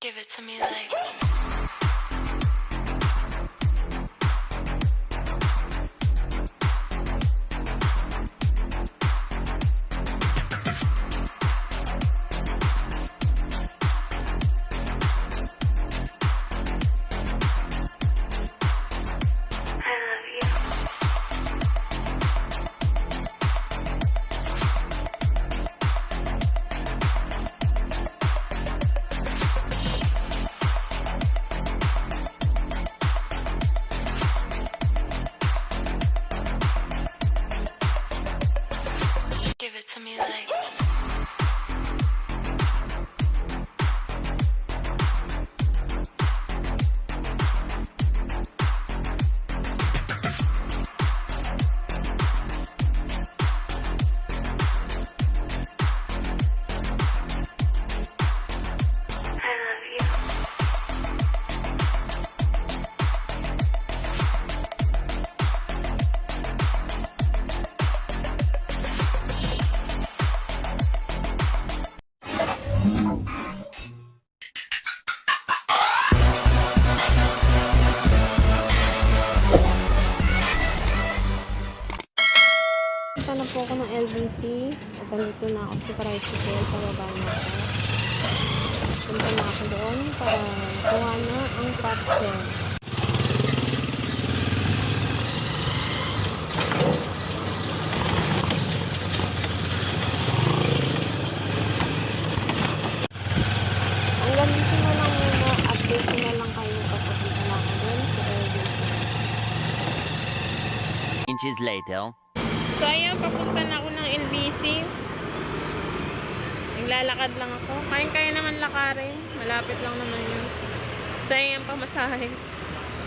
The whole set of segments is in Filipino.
Give it to me like. Give it to me like. Punta na po ako ng LBC at nandito na ako sa tricycle, pababa na ako. Punta na ako doon para kuha na ang parcel. Hanggang dito na lang muna, update ko na lang kayo kapag dito na ako doon sa LBC. Inches later. So ayan, papunta na ako ng LBC. Naglalakad lang ako. Kaya naman lakarin. Malapit lang naman yun. So ayan, pamasahe.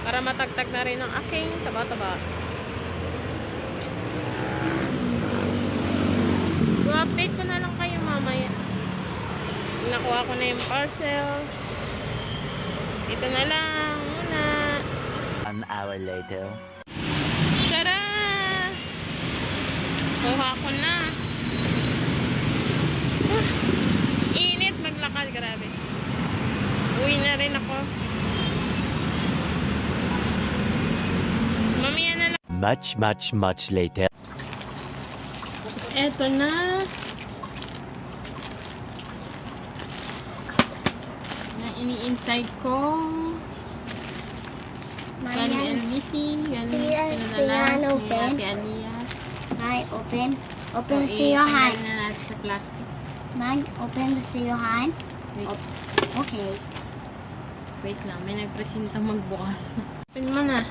Para matagtag na rin ang aking taba-taba. So update ko na lang kayo mamaya. Nakuha ko na yung parcel. Ito na lang muna. An hour later. Tara! Kuha ko na. Init maglakad, grabe. Uwi na rin ako. Mamaya na lang. Much later. Eto na. Na iniintay ko. Galing LBC. Galing pinadala ni Ate Aliyah. Hi, open. So, Open see your i-tanggal hand. na natin sa plastic. Mag, open to see your hand. Wait, Okay. wait lang. May nagpresinta magbukas. Open mo na.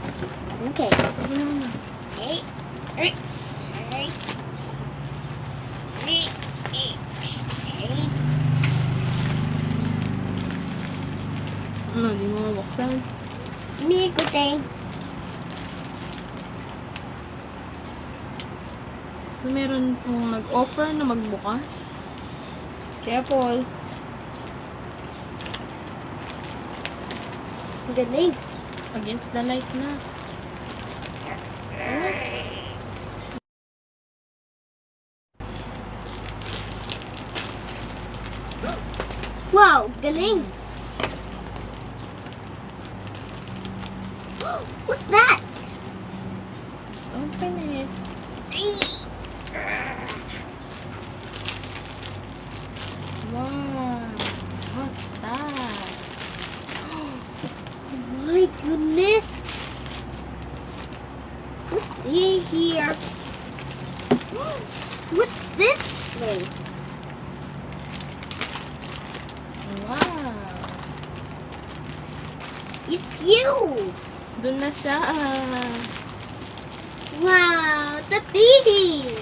Okay. Open mo na. Hey. Hey. Hey. Hey. Hey. Hey. Ano, di mo mabuksan? Mikuting. So, meron pong nag-offer na magbukas. Careful. Galing. Against the light na. Wow, galing. What's that? Just open it. Wow. What's that? My goodness. Let's see here. What's this place? Wow. It's you. Doon na siya. Wow, the bees.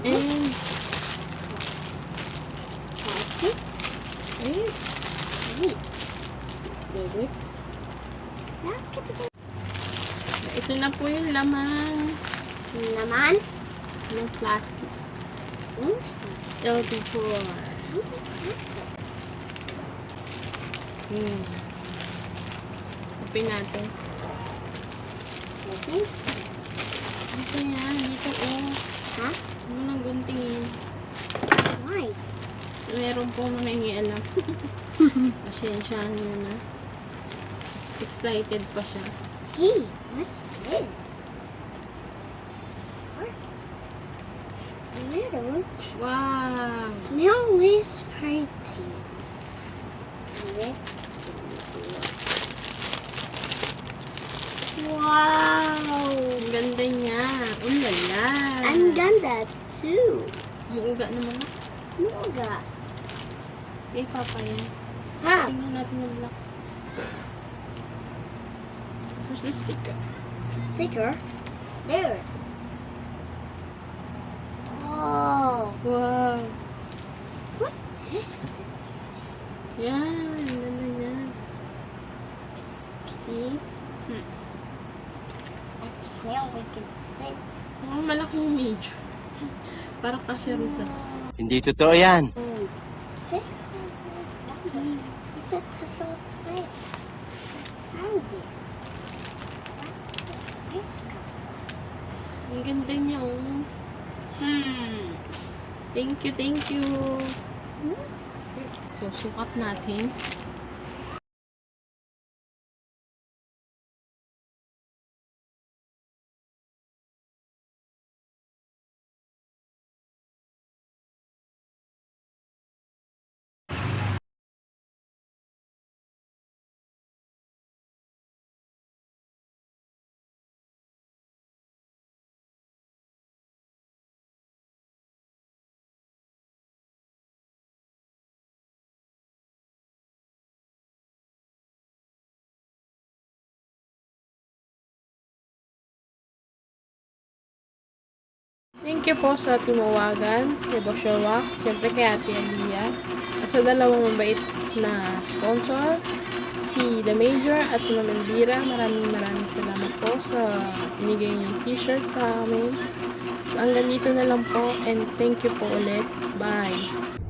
And, That's it. wait. Wait. Did it? Ito na po yung laman Naman? ng plastic. Hmm? LP4. Open natin. Okay. Ito yan. Dito oh. Ha? Ano nang guntingin? Why? meron pong nangingialam. Pasensyahan nyo na. Excited pa siya. Hey, what's this? Little. Wow! Smell this pretty. Wow! Ang ganda niya. Ulala! I'm ganda too. Muuga naman. Moga. Eh, papa yan. Ha? Tingnan natin yung black. Where's the sticker? Sticker. There. Oh. Wow! What's this? Yan! Ang ganda niya. See? I smell like it's this. Oh, malaking major. Para kasya rito. Hindi totoo yan. Oh, it's a turtle thing. Found it. What's this? Ang ganda niya, oh. Thank you, thank you. So, sukat natin. Thank you po sa timawagan, kay Bossure Wax, syempre kay Ate Aliyah, sa dalawang mabait na sponsor, si The Major at si Ma'am Elvira. Maraming salamat po sa binigay niyong t-shirt sa amin. So, hanggang dito na lang po and thank you po ulit. Bye!